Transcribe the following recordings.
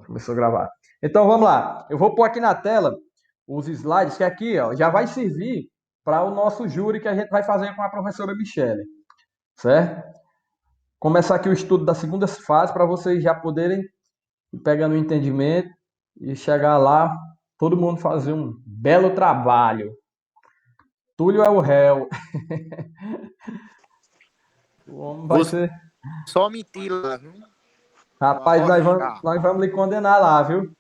Começou a gravar. Então vamos lá. Eu vou pôr aqui na tela os slides que aqui ó, já vai servir para o nosso júri que a gente vai fazer com a professora Michele, certo? Começar aqui o estudo da segunda fase para vocês já poderem ir pegando o entendimento e chegar lá, todo mundo fazer um belo trabalho. Túlio é o réu. O homem vai Vou ser. só mentir lá, viu? Rapaz, nós vamos lhe condenar lá, viu?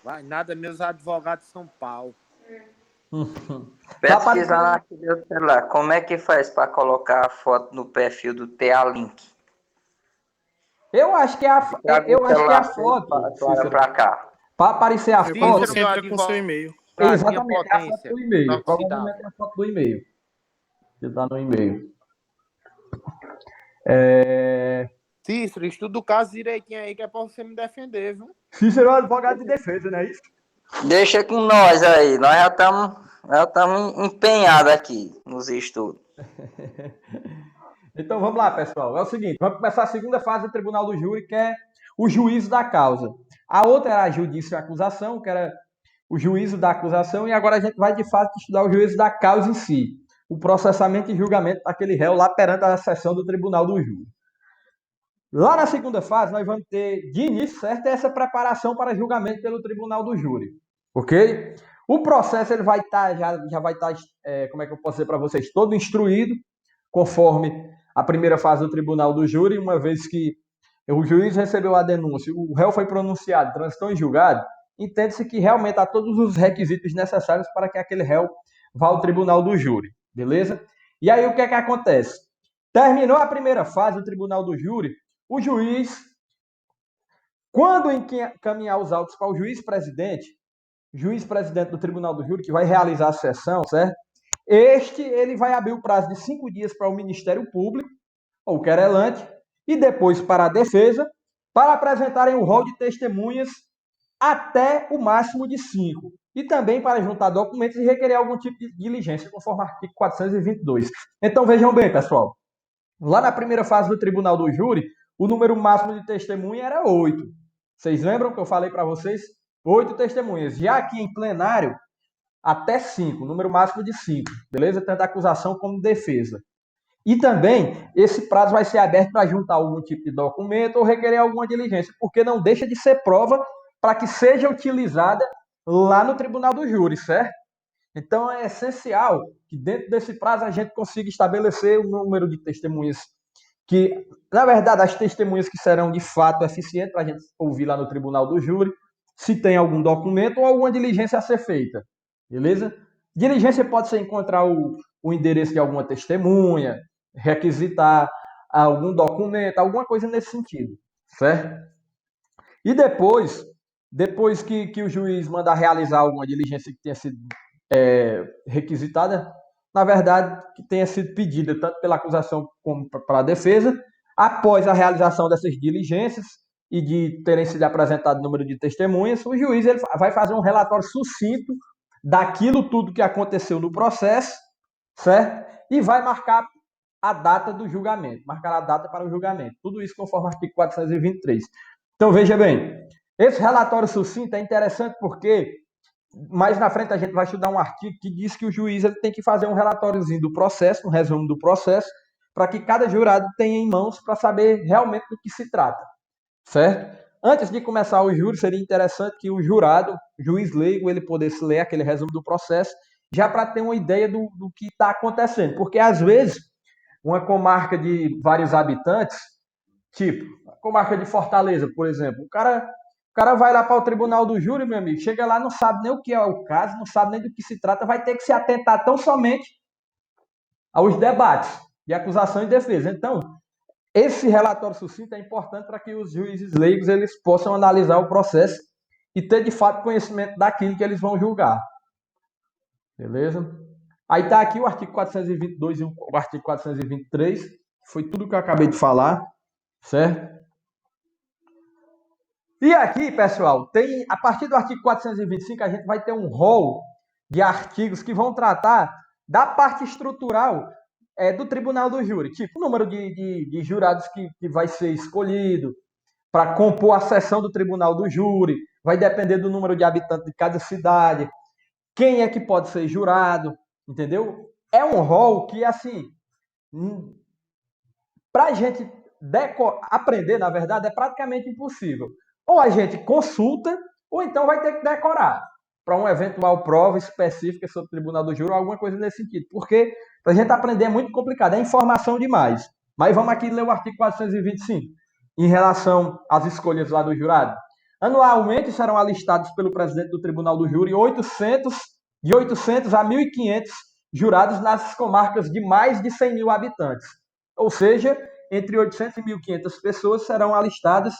Vai nada, meus advogados de São Paulo. Tá Pesquisando aparecendo. aqui no celular, como é que faz para colocar a foto no perfil do TA-Link? Eu acho que é a, Abre o eu acho que é a celular foto, para Cícero. cá. Para aparecer a É quando foto, Cícero, você meu entra com seu advogado, e-mail. minha exatamente, é a foto potência, do e-mail. Provavelmente inoxidável. é a foto do e-mail que está no e-mail. É... Cícero, estuda o caso direitinho aí, que é pra você me defender, viu? Cícero é um advogado de defesa, não é isso? Deixa com nós aí, nós já estamos empenhados aqui nos estudos. Então vamos lá, pessoal. É o seguinte, vamos começar a segunda fase do Tribunal do Júri, que é o juízo da causa. A outra era a judício e acusação, que era o juízo da acusação, e agora a gente vai de fato estudar o juízo da causa em si, o processamento e julgamento daquele réu lá perante a sessão do Tribunal do Júri. Lá na segunda fase, nós vamos ter, de início, certo, essa preparação para julgamento pelo Tribunal do Júri. Ok? O processo ele vai estar, já vai estar, como é que eu posso dizer para vocês, todo instruído, conforme a primeira fase do Tribunal do Júri, uma vez que o juiz recebeu a denúncia, o réu foi pronunciado, transitou em julgado, entende-se que realmente há todos os requisitos necessários para que aquele réu vá ao Tribunal do Júri. Beleza? E aí o que é que acontece? Terminou a primeira fase do Tribunal do Júri, o juiz, quando encaminhar os autos para o juiz-presidente do Tribunal do Júri, que vai realizar a sessão, certo? Ele vai abrir o prazo de 5 dias para o Ministério Público, ou querelante, e depois para a defesa, para apresentarem o rol de testemunhas até o máximo de 5. E também para juntar documentos e requerer algum tipo de diligência, conforme o artigo 422. Então vejam bem, pessoal. Lá na primeira fase do Tribunal do Júri, o número máximo de testemunha era 8. Vocês lembram que eu falei para vocês? 8 testemunhas. Já aqui em plenário, até 5, número máximo de 5. Beleza? Tanto acusação como defesa. E também, esse prazo vai ser aberto para juntar algum tipo de documento ou requerer alguma diligência, porque não deixa de ser prova para que seja utilizada lá no Tribunal do Júri, certo? Então, é essencial que dentro desse prazo a gente consiga estabelecer o número de testemunhas que, na verdade, as testemunhas que serão de fato eficientes para a gente ouvir lá no Tribunal do Júri, se tem algum documento ou alguma diligência a ser feita, beleza? Diligência pode ser encontrar o endereço de alguma testemunha, requisitar algum documento, alguma coisa nesse sentido, certo? E depois que o juiz mandar realizar alguma diligência que tenha sido requisitada, na verdade, que tenha sido pedida tanto pela acusação como para a defesa, após a realização dessas diligências e de terem sido apresentado o número de testemunhas, o juiz ele vai fazer um relatório sucinto daquilo tudo que aconteceu no processo, certo? E vai marcar a data do julgamento, marcar a data para o julgamento. Tudo isso conforme o artigo 423. Então, veja bem, esse relatório sucinto é interessante porque mais na frente a gente vai estudar um artigo que diz que o juiz ele tem que fazer um relatóriozinho do processo, um resumo do processo, para que cada jurado tenha em mãos para saber realmente do que se trata, certo? Antes de começar o júri, seria interessante que o jurado, o juiz leigo, ele pudesse ler aquele resumo do processo, já para ter uma ideia do que está acontecendo, porque às vezes uma comarca de vários habitantes, tipo, a comarca de Fortaleza, por exemplo, o cara vai lá para o tribunal do júri, meu amigo, chega lá, não sabe nem o que é o caso, não sabe nem do que se trata, vai ter que se atentar tão somente aos debates de acusação e defesa. Então, esse relatório sucinto é importante para que os juízes leigos eles possam analisar o processo e ter de fato conhecimento daquilo que eles vão julgar. Beleza? Aí está aqui o artigo 422 e o artigo 423, foi tudo que eu acabei de falar, certo? E aqui, pessoal, tem a partir do artigo 425 a gente vai ter um rol de artigos que vão tratar da parte estrutural do Tribunal do Júri, tipo o número de jurados que vai ser escolhido, para compor a seção do tribunal do júri, vai depender do número de habitantes de cada cidade, quem é que pode ser jurado, entendeu? É um rol que, assim, para a gente aprender, na verdade, é praticamente impossível. Ou a gente consulta, ou então vai ter que decorar para uma eventual prova específica sobre o Tribunal do Júri ou alguma coisa nesse sentido. Porque para a gente aprender é muito complicado, é informação demais. Mas vamos aqui ler o artigo 425, em relação às escolhas lá do jurado. Anualmente serão alistados pelo presidente do Tribunal do Júri de 800 a 1.500 jurados nas comarcas de mais de 100 mil habitantes. Ou seja, entre 800 e 1.500 pessoas serão alistadas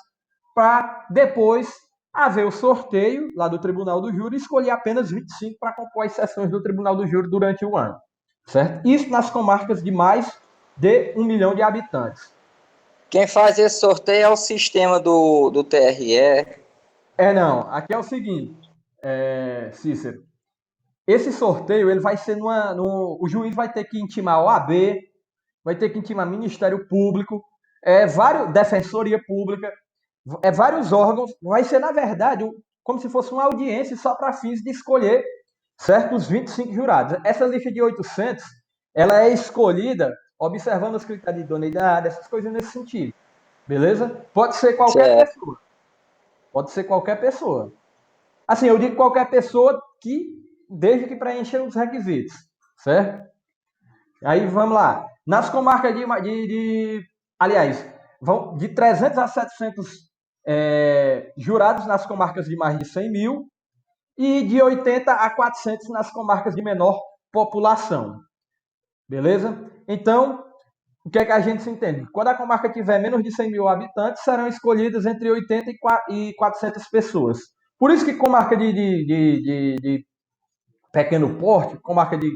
para depois haver o sorteio lá do Tribunal do Júri e escolher apenas 25 para compor as sessões do Tribunal do Júri durante o ano. Certo? Isso nas comarcas de mais de 1 milhão de habitantes. Quem faz esse sorteio é o sistema do TRE. Não. Aqui é o seguinte, Cícero. Esse sorteio ele vai ser o juiz vai ter que intimar a OAB, vai ter que intimar Ministério Público, Defensoria Pública, vários órgãos. Vai ser, na verdade, como se fosse uma audiência só para fins de escolher certos 25 jurados. Essa lista de 800, ela é escolhida observando os critérios de idoneidade, essas coisas nesse sentido. Beleza? Pode ser qualquer pessoa. Pode ser qualquer pessoa. Assim, eu digo qualquer pessoa desde que preencha os requisitos. Certo? Aí vamos lá. Nas comarcas aliás, vão de 300 a 700 jurados nas comarcas de mais de 100 mil e de 80 a 400 nas comarcas de menor população. Beleza? Então, o que é que a gente se entende? Quando a comarca tiver menos de 100 mil habitantes, serão escolhidas entre 80 e 400 pessoas. Por isso que comarca de pequeno porte, comarca de,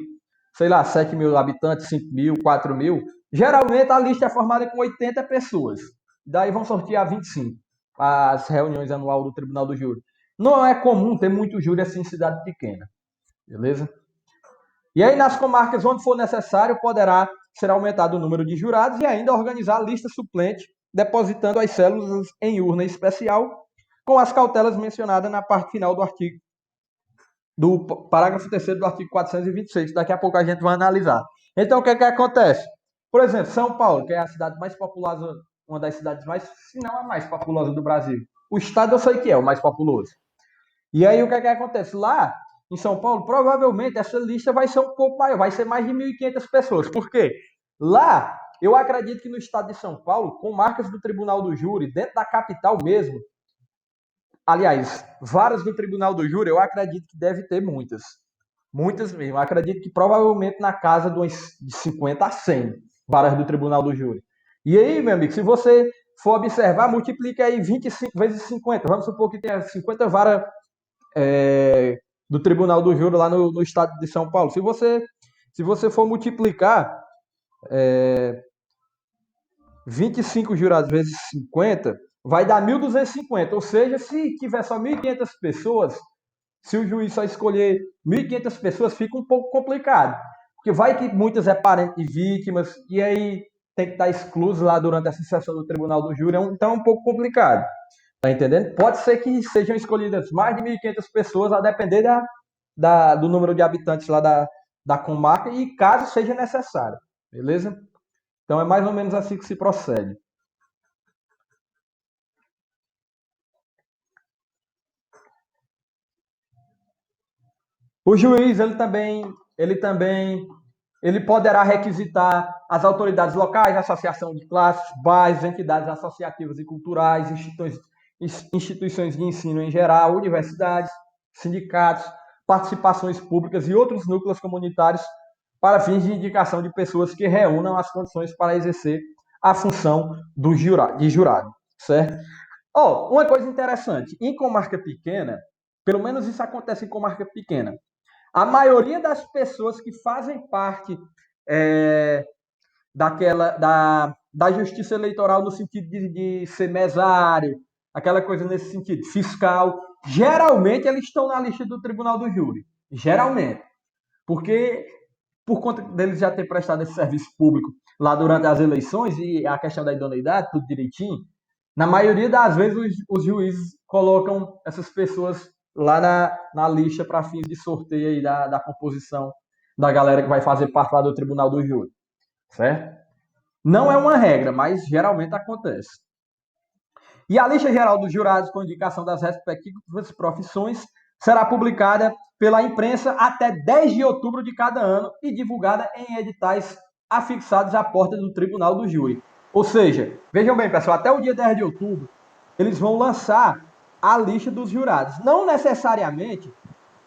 sei lá, 7 mil habitantes, 5 mil, 4 mil, geralmente a lista é formada com 80 pessoas. Daí vão sortear 25 as reuniões anuais do Tribunal do Júri. Não é comum ter muito júri assim em cidade pequena. Beleza? E aí, nas comarcas onde for necessário, poderá ser aumentado o número de jurados e ainda organizar a lista suplente, depositando as células em urna especial, com as cautelas mencionadas na parte final do parágrafo 3º do artigo 426. Daqui a pouco a gente vai analisar. Então, o que é que acontece? Por exemplo, São Paulo, que é a cidade mais populosa, uma das cidades mais, se não a mais populosa do Brasil. O estado eu sei que é o mais populoso. E aí, o que é que acontece? Lá, em São Paulo, provavelmente essa lista vai ser um pouco maior, vai ser mais de 1.500 pessoas. Por quê? Lá, eu acredito que no estado de São Paulo, com marcas do Tribunal do Júri, dentro da capital mesmo, aliás, varas do Tribunal do Júri, eu acredito que deve ter muitas. Muitas mesmo. Eu acredito que provavelmente na casa de 50 a 100 varas do Tribunal do Júri. E aí, meu amigo, se você for observar, multiplica aí 25 vezes 50. Vamos supor que tenha 50 varas do Tribunal do Júri lá no estado de São Paulo. Se você for multiplicar 25 jurados vezes 50, vai dar 1.250. Ou seja, se tiver só 1.500 pessoas, se o juiz só escolher 1.500 pessoas, fica um pouco complicado. Porque vai que muitas é parente de vítimas, e aí tem que estar excluso lá durante essa sessão do Tribunal do Júri, então é um pouco complicado. Tá entendendo? Pode ser que sejam escolhidas mais de 1.500 pessoas, a depender do número de habitantes lá da comarca, e caso seja necessário. Beleza? Então é mais ou menos assim que se procede. O juiz, ele poderá requisitar as autoridades locais, associação de classes, bairros, entidades associativas e culturais, instituições de ensino em geral, universidades, sindicatos, participações públicas e outros núcleos comunitários para fins de indicação de pessoas que reúnam as condições para exercer a função de jurado, certo? Uma coisa interessante, em comarca pequena, pelo menos isso acontece em comarca pequena, a maioria das pessoas que fazem parte da justiça eleitoral no sentido de ser mesário, aquela coisa nesse sentido, fiscal, geralmente eles estão na lista do Tribunal do Júri. Geralmente. Porque, por conta deles já ter prestado esse serviço público lá durante as eleições e a questão da idoneidade, tudo direitinho, Na maioria das vezes, os juízes colocam essas pessoas lá na lista para fins de sorteio aí da composição da galera que vai fazer parte lá do tribunal do júri, certo? Não é uma regra, mas geralmente acontece. E a lista geral dos jurados com indicação das respectivas profissões será publicada pela imprensa até 10 de outubro de cada ano e divulgada em editais afixados à porta do tribunal do júri. Ou seja, vejam bem, pessoal, até o dia 10 de outubro, eles vão lançar a lista dos jurados. Não necessariamente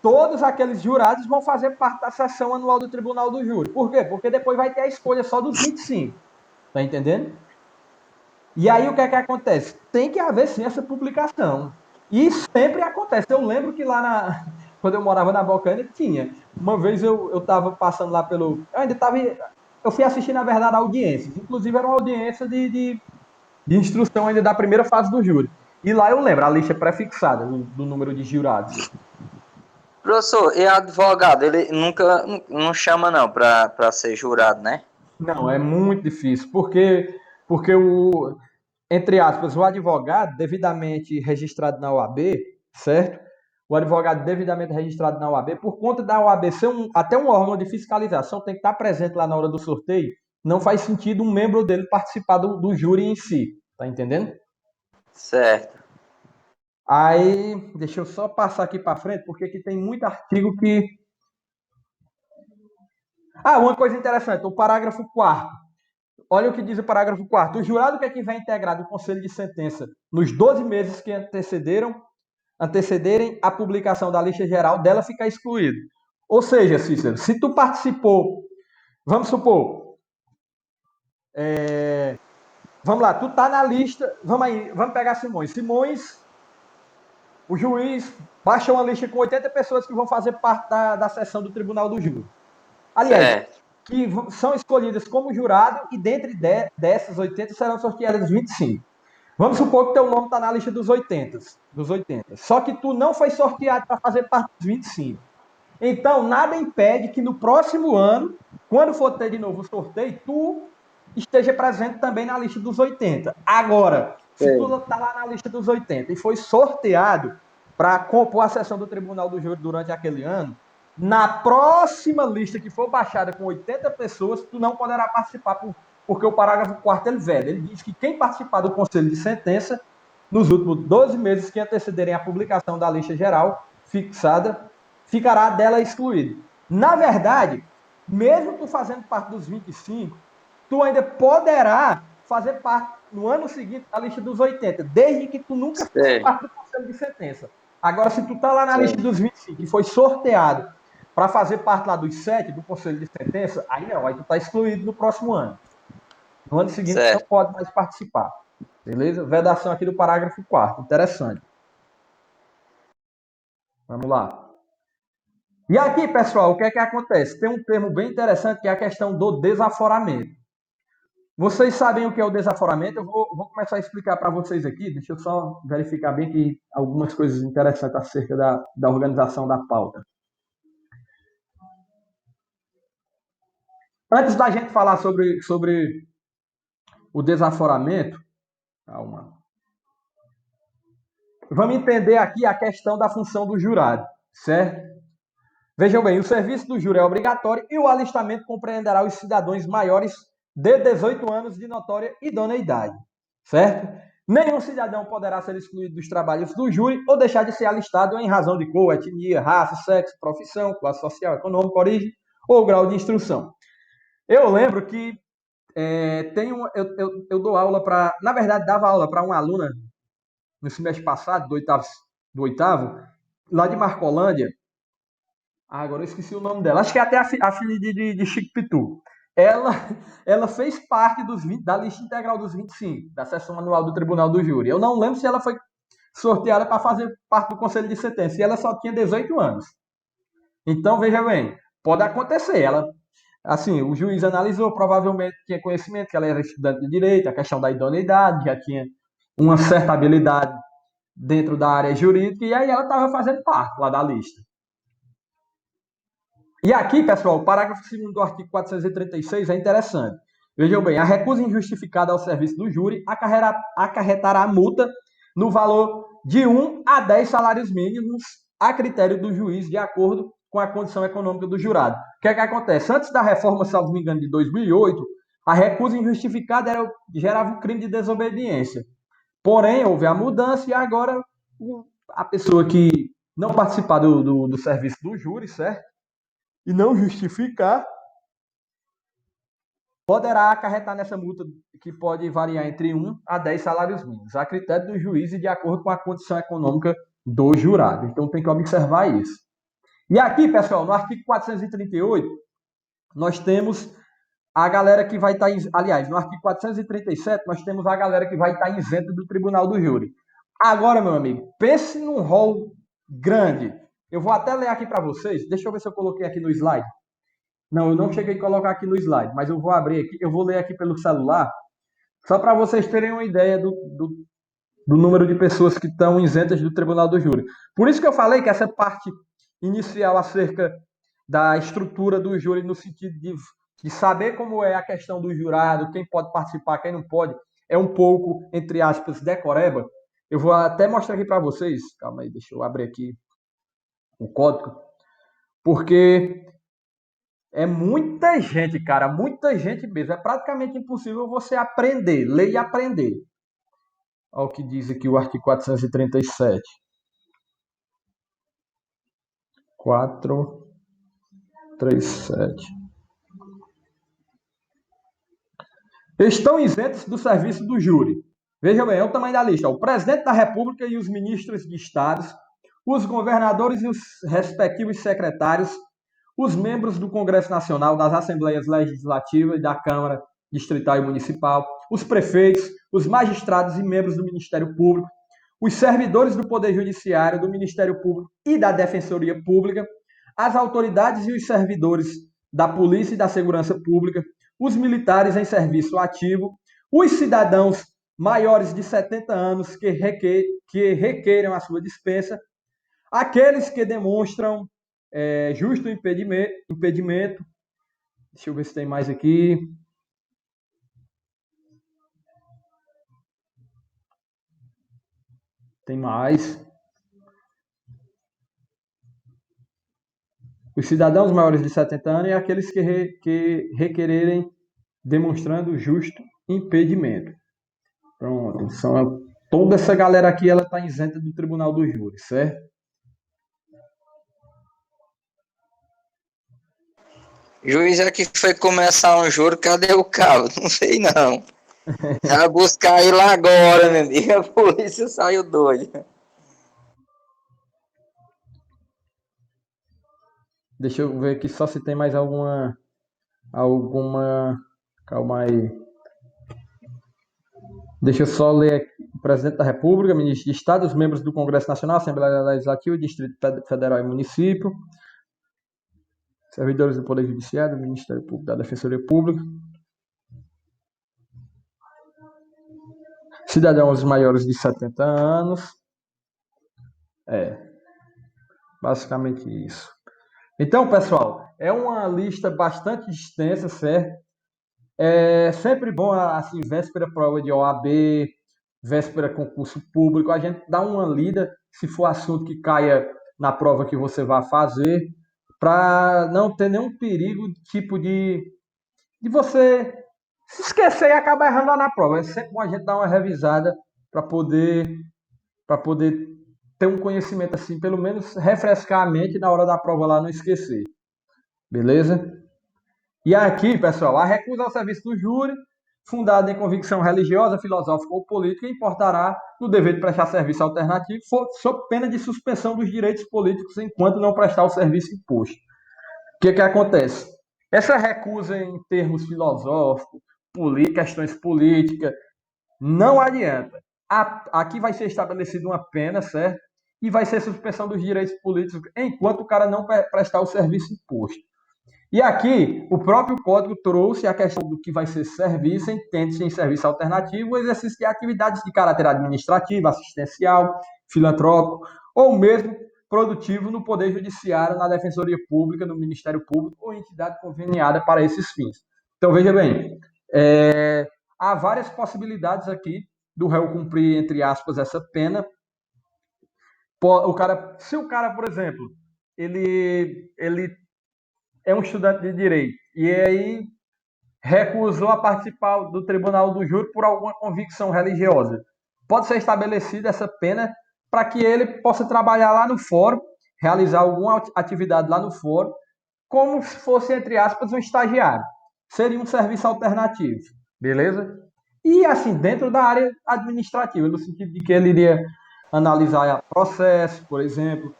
todos aqueles jurados vão fazer parte da sessão anual do tribunal do júri. Por quê? Porque depois vai ter a escolha só dos 25. Tá entendendo? E aí o que é que acontece? Tem que haver sim essa publicação. E sempre acontece. Eu lembro que quando eu morava na Bocaina, tinha. Uma vez eu estava passando lá pelo. Eu ainda estava. Eu fui assistir, na verdade, audiências. Inclusive, era uma audiência de instrução ainda da primeira fase do júri. E lá eu lembro, a lista prefixada do número de jurados. Professor, e advogado, ele nunca não chama não para ser jurado, né? Não, é muito difícil, porque entre aspas, o advogado devidamente registrado na OAB, certo? O advogado devidamente registrado na OAB, por conta da OAB ser até um órgão de fiscalização, tem que estar presente lá na hora do sorteio, não faz sentido um membro dele participar do júri em si, tá entendendo? Certo. Aí, deixa eu só passar aqui para frente, porque aqui tem muito artigo que... Ah, uma coisa interessante, o parágrafo 4º. Olha o que diz o parágrafo 4º. O jurado que tiver integrado o conselho de sentença nos 12 meses que antecederem a publicação da lista geral, dela fica excluído. Ou seja, Cícero, se tu participou, vamos supor, vamos lá, tu tá na lista, vamos pegar Simões. Simões, o juiz baixa uma lista com 80 pessoas que vão fazer parte da sessão do tribunal do júri. Aliás, Certo. que são escolhidas como jurado e dentre dessas 80 serão sorteadas 25. Vamos supor que teu nome está na lista dos 80. Só que tu não foi sorteado para fazer parte dos 25. Então, nada impede que no próximo ano, quando for ter de novo o sorteio, tu esteja presente também na lista dos 80. Agora, se tu está lá na lista dos 80 e foi sorteado para compor a sessão do Tribunal do Júri durante aquele ano, na próxima lista que for baixada com 80 pessoas, tu não poderá participar, porque o parágrafo 4º ele veda. Ele diz que quem participar do Conselho de Sentença nos últimos 12 meses que antecederem a publicação da lista geral fixada, ficará dela excluído. Na verdade, mesmo tu fazendo parte dos 25, tu ainda poderá fazer parte no ano seguinte da lista dos 80, desde que tu nunca fosse parte do Conselho de Sentença. Agora, se tu tá lá na lista dos 25 e foi sorteado para fazer parte lá dos 7 do Conselho de Sentença, aí não, aí tu tá excluído no próximo ano. No ano seguinte, tu não pode mais participar. Beleza? Vedação aqui do parágrafo 4º. Interessante. Vamos lá. E aqui, pessoal, o que é que acontece? Tem um termo bem interessante que é a questão do desaforamento. Vocês sabem o que é o desaforamento? Eu vou começar a explicar para vocês aqui. Deixa eu só verificar bem que algumas coisas interessantes acerca da organização da pauta. Antes da gente falar sobre o desaforamento, calma. Vamos entender aqui a questão da função do jurado, certo? Vejam bem, o serviço do júri é obrigatório e o alistamento compreenderá os cidadãos maiores de 18 anos de notória idoneidade, certo? Nenhum cidadão poderá ser excluído dos trabalhos do júri ou deixar de ser alistado em razão de cor, etnia, raça, sexo, profissão, classe social, econômica, origem ou grau de instrução. Eu lembro que eu dou aula para... Na verdade, dava aula para uma aluna no semestre passado, do oitavo, lá de Marcolândia. Agora eu esqueci o nome dela. Acho que é até a filha de Chico Pitu. Ela fez parte da lista integral dos 25, da sessão anual do Tribunal do Júri. Eu não lembro se ela foi sorteada para fazer parte do Conselho de Sentença. E ela só tinha 18 anos. Então, veja bem, pode acontecer. Assim, o juiz analisou, provavelmente tinha conhecimento que ela era estudante de direito, a questão da idoneidade, já tinha uma certa habilidade dentro da área jurídica, e aí ela estava fazendo parte lá da lista. E aqui, pessoal, o parágrafo 2º do artigo 436 é interessante. Vejam bem, a recusa injustificada ao serviço do júri acarretará multa no valor de 1 a 10 salários mínimos a critério do juiz, de acordo com a condição econômica do jurado. O que é que acontece? Antes da reforma, salvo me engano, de 2008, a recusa injustificada gerava um crime de desobediência. Porém, houve a mudança e agora a pessoa que não participar do serviço do júri, certo? E não justificar, poderá acarretar nessa multa que pode variar entre 1 a 10 salários mínimos, a critério do juiz e de acordo com a condição econômica do jurado. Então tem que observar isso. E aqui, pessoal, no artigo 438, nós temos a galera que vai estar... Aliás, no artigo 437, nós temos a galera que vai estar isenta do tribunal do júri. Agora, meu amigo, pense num rol grande. Eu vou até ler aqui para vocês. Deixa eu ver se eu coloquei aqui no slide. Não, eu não cheguei a colocar aqui no slide, mas eu vou abrir aqui, eu vou ler aqui pelo celular, só para vocês terem uma ideia do número de pessoas que estão isentas do tribunal do júri. Por isso que eu falei que essa parte inicial acerca da estrutura do júri, no sentido de saber como é a questão do jurado, quem pode participar, quem não pode, é um pouco, entre aspas, decoreba. Eu vou até mostrar aqui para vocês, calma aí, deixa eu abrir aqui o código, porque é muita gente, cara, muita gente mesmo. É praticamente impossível você aprender, ler e aprender. Olha o que diz aqui o artigo 437. 437. Estão isentos do serviço do júri. Veja bem, é o tamanho da lista. O presidente da República e os ministros de estados, os governadores e os respectivos secretários, os membros do Congresso Nacional, das Assembleias Legislativas, da Câmara Distrital e Municipal, os prefeitos, os magistrados e membros do Ministério Público, os servidores do Poder Judiciário, do Ministério Público e da Defensoria Pública, as autoridades e os servidores da Polícia e da Segurança Pública, os militares em serviço ativo, os cidadãos maiores de 70 anos que requeiram a sua dispensa, aqueles que demonstram justo impedimento. Deixa eu ver se tem mais aqui. Tem mais. Os cidadãos maiores de 70 anos e aqueles que requererem demonstrando justo impedimento. Pronto. Toda essa galera aqui ela está isenta do tribunal do júri, certo? Juiz é que foi começar um júri, cadê o cabo? Não sei não. Vai buscar ele agora, meu amigo. A polícia saiu doida. Deixa eu ver aqui só se tem mais alguma... Calma aí. Deixa eu só ler aqui. O presidente da República, ministro de Estado, os membros do Congresso Nacional, Assembleia Legislativa, Distrito Federal e Município, servidores do Poder Judiciário, do Ministério Público, da Defensoria Pública, cidadãos maiores de 70 anos. Basicamente isso. Então, pessoal, é uma lista bastante extensa, certo? É sempre bom, assim, véspera prova de OAB, véspera concurso público, a gente dá uma lida, se for assunto que caia na prova que você vai fazer, para não ter nenhum perigo, tipo de você se esquecer e acabar errando lá na prova. É sempre bom a gente dar uma revisada para poder ter um conhecimento assim, pelo menos refrescar a mente na hora da prova lá, não esquecer. Beleza? E aqui, pessoal, a recusa ao serviço do júri, fundada em convicção religiosa, filosófica ou política, importará no dever de prestar serviço alternativo, sob pena de suspensão dos direitos políticos enquanto não prestar o serviço imposto. O que acontece? Essa recusa em termos filosóficos, questões políticas, não adianta. Aqui vai ser estabelecida uma pena, certo? E vai ser suspensão dos direitos políticos enquanto o cara não prestar o serviço imposto. E aqui, o próprio código trouxe a questão do que vai ser serviço, entende-se em serviço alternativo, o exercício de atividades de caráter administrativo, assistencial, filantrópico, ou mesmo produtivo no Poder Judiciário, na Defensoria Pública, no Ministério Público ou entidade conveniada para esses fins. Então, veja bem, Há várias possibilidades aqui do réu cumprir, entre aspas, essa pena. Se o cara, por exemplo, ele é um estudante de direito e aí recusou a participar do tribunal do júri por alguma convicção religiosa, pode ser estabelecida essa pena para que ele possa trabalhar lá no fórum, realizar alguma atividade lá no fórum, como se fosse, entre aspas, um estagiário. Seria um serviço alternativo, beleza? E assim, dentro da área administrativa, no sentido de que ele iria analisar processo, por exemplo,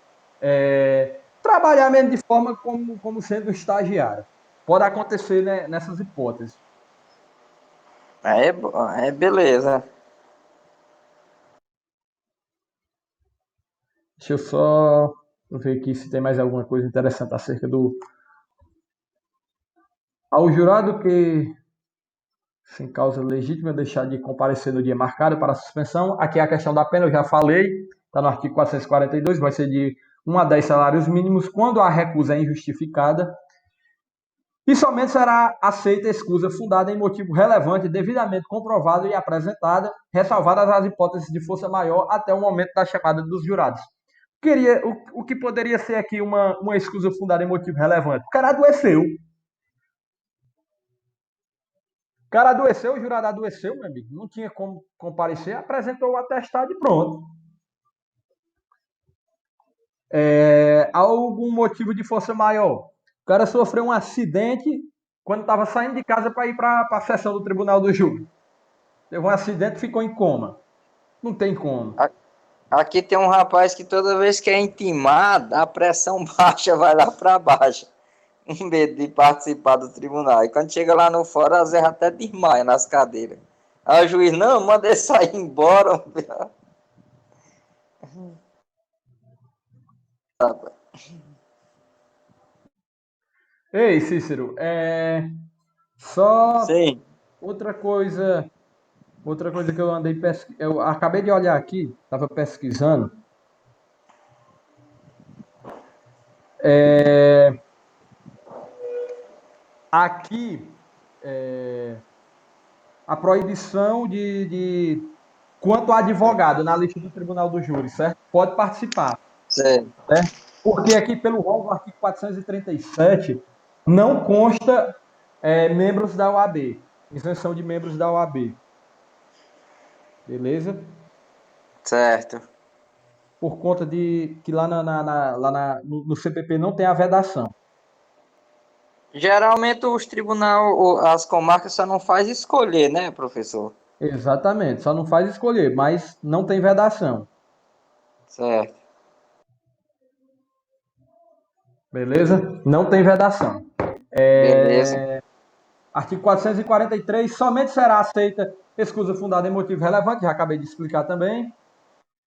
trabalhar mesmo de forma como sendo um estagiário. Pode acontecer, né, nessas hipóteses. É beleza. Deixa eu só ver aqui se tem mais alguma coisa interessante acerca do. Ao jurado que, sem causa legítima, deixar de comparecer no dia marcado para a suspensão. Aqui é a questão da pena, eu já falei, está no artigo 442, vai ser de 1 a 10 salários mínimos quando a recusa é injustificada. E somente será aceita a escusa fundada em motivo relevante, devidamente comprovado e apresentada, ressalvadas as hipóteses de força maior até o momento da chamada dos jurados. O que poderia ser aqui uma escusa fundada em motivo relevante? O cara adoeceu. O cara adoeceu, o jurado adoeceu, meu amigo. Não tinha como comparecer, apresentou o atestado e pronto. Há algum motivo de força maior? O cara sofreu um acidente quando estava saindo de casa para ir para a sessão do tribunal do júri. Teve um acidente e ficou em coma. Não tem como. Aqui tem um rapaz que toda vez que é intimado, a pressão baixa vai lá para baixo. Um medo de participar do tribunal. E quando chega lá no fora, às vezes até desmaia nas cadeiras. Aí o juiz, não, manda ele sair embora. Ei, Cícero, só Sim. outra coisa que eu andei pesquisando, eu acabei de olhar aqui, estava pesquisando. Aqui, a proibição quanto a advogado na lista do Tribunal do Júri, certo? Pode participar, Sim. certo? Porque aqui, pelo rol do artigo 437, não consta membros da OAB, isenção de membros da OAB. Beleza? Certo. Por conta de que lá no CPP não tem a vedação. Geralmente os tribunal, as comarcas só não faz escolher, né, professor? Exatamente, só não faz escolher, mas não tem vedação. Certo. Beleza? Não tem vedação. Beleza. Artigo 443, somente será aceita escusa fundada em motivo relevante, já acabei de explicar também.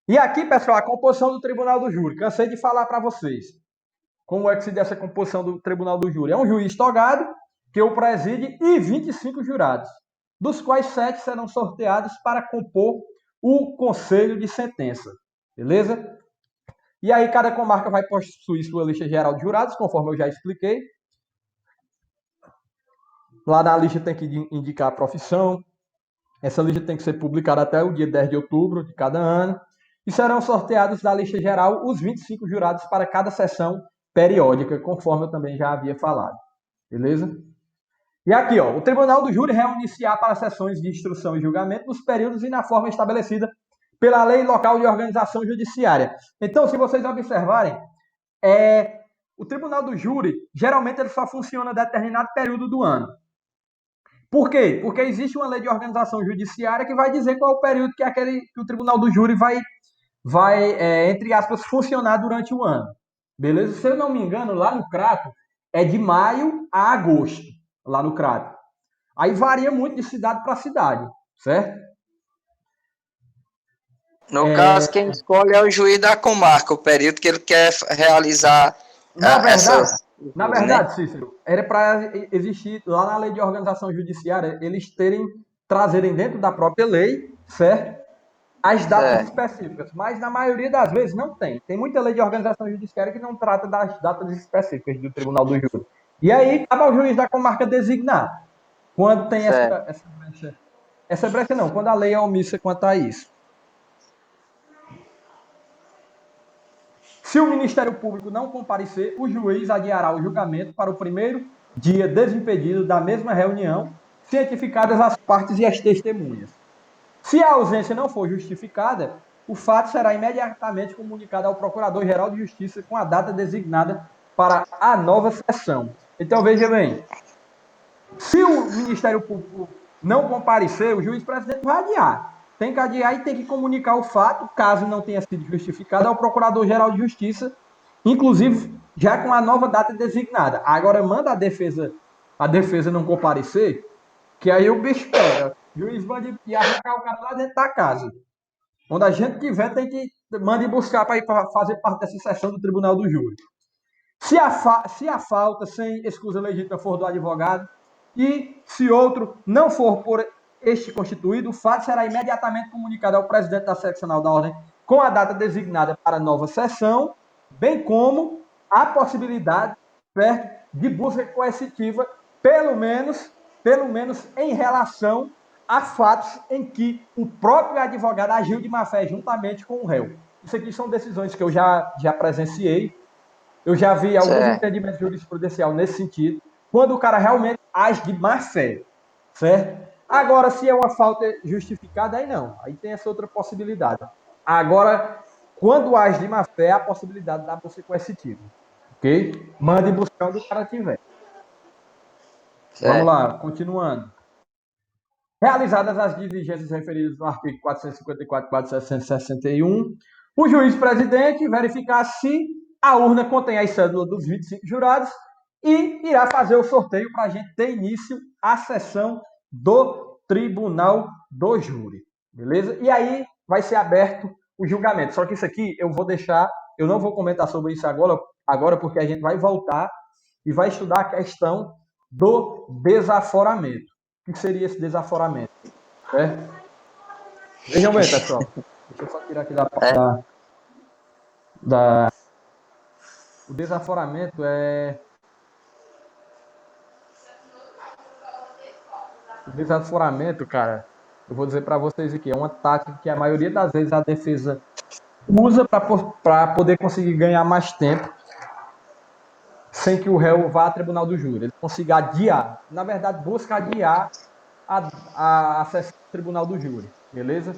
E aqui, pessoal, a composição do Tribunal do Júri. Cansei de falar para vocês. Como é que se dá essa composição do Tribunal do Júri? É um juiz togado, que o preside, e 25 jurados, dos quais 7 serão sorteados para compor o conselho de sentença. Beleza? E aí cada comarca vai possuir sua lista geral de jurados, conforme eu já expliquei. Lá na lista tem que indicar a profissão. Essa lista tem que ser publicada até o dia 10 de outubro de cada ano. E serão sorteados da lista geral os 25 jurados para cada sessão periódica, conforme eu também já havia falado. Beleza? E aqui, ó, o Tribunal do Júri reúne-se-á para sessões de instrução e julgamento nos períodos e na forma estabelecida pela Lei Local de Organização Judiciária. Então, se vocês observarem, o Tribunal do Júri, geralmente ele só funciona em determinado período do ano. Por quê? Porque existe uma lei de organização judiciária que vai dizer qual é o período que o Tribunal do Júri vai, entre aspas, funcionar durante o ano. Beleza? Se eu não me engano, lá no Crato, é de maio a agosto, lá no Crato. Aí varia muito de cidade para cidade, certo? No caso, quem escolhe é o juiz da comarca, o período que ele quer realizar Na verdade, essas na coisas, né? verdade, Cícero, era para existir lá na lei de organização judiciária, eles trazerem dentro da própria lei, certo? As datas Certo. específicas, mas na maioria das vezes não tem. Tem muita lei de organização judiciária que não trata das datas específicas do Tribunal do Júri. E aí, cabe ao juiz da comarca designar. quando tem Certo. essa brecha. Essa brecha não, quando a lei é omissa quanto a isso. Se o Ministério Público não comparecer, o juiz adiará o julgamento para o primeiro dia desimpedido da mesma reunião, cientificadas as partes e as testemunhas. Se a ausência não for justificada, o fato será imediatamente comunicado ao Procurador-Geral de Justiça com a data designada para a nova sessão. Então, veja bem, se o Ministério Público não comparecer, o juiz-presidente vai adiar. Tem que adiar e tem que comunicar o fato, caso não tenha sido justificado, ao Procurador-Geral de Justiça, inclusive já com a nova data designada. Agora manda a defesa não comparecer, que aí o bicho pega. O juiz manda ir arrancar o cara lá dentro da casa. Onde a gente tiver, tem que manda ir buscar para ir pra fazer parte dessa sessão do Tribunal do Júri. Se a falta sem escusa legítima for do advogado e se outro não for por este constituído, o fato será imediatamente comunicado ao presidente da seccional da ordem com a data designada para a nova sessão, bem como a possibilidade, certo, de busca coercitiva, pelo menos em relação a fatos em que o próprio advogado agiu de má-fé juntamente com o réu. Isso aqui são decisões que eu já presenciei. Eu já vi alguns Certo. entendimentos jurisprudenciais nesse sentido, quando o cara realmente age de má fé, certo? Agora, se é uma falta justificada, aí não. Aí tem essa outra possibilidade. Agora, quando age de má fé, há a possibilidade da busca coercitiva. Ok? Mande buscar onde o cara tiver. Vamos Certo. lá, continuando. Realizadas as diligências referidas no artigo 454 e 461, o juiz-presidente verificar se a urna contém as cédulas dos 25 jurados e irá fazer o sorteio para a gente ter início à sessão do Tribunal do Júri. Beleza? E aí vai ser aberto o julgamento. Só que isso aqui eu vou deixar, eu não vou comentar sobre isso agora porque a gente vai voltar e vai estudar a questão do desaforamento. O que seria esse desaforamento? Certo? Vejam bem, pessoal. Deixa eu só tirar aqui É. O desaforamento é. O desaforamento, cara, eu vou dizer para vocês aqui, é uma tática que a maioria das vezes a defesa usa para poder conseguir ganhar mais tempo sem que o réu vá ao tribunal do júri. Ele consiga adiar. Na verdade, busca adiar a sessão do tribunal do júri. Beleza?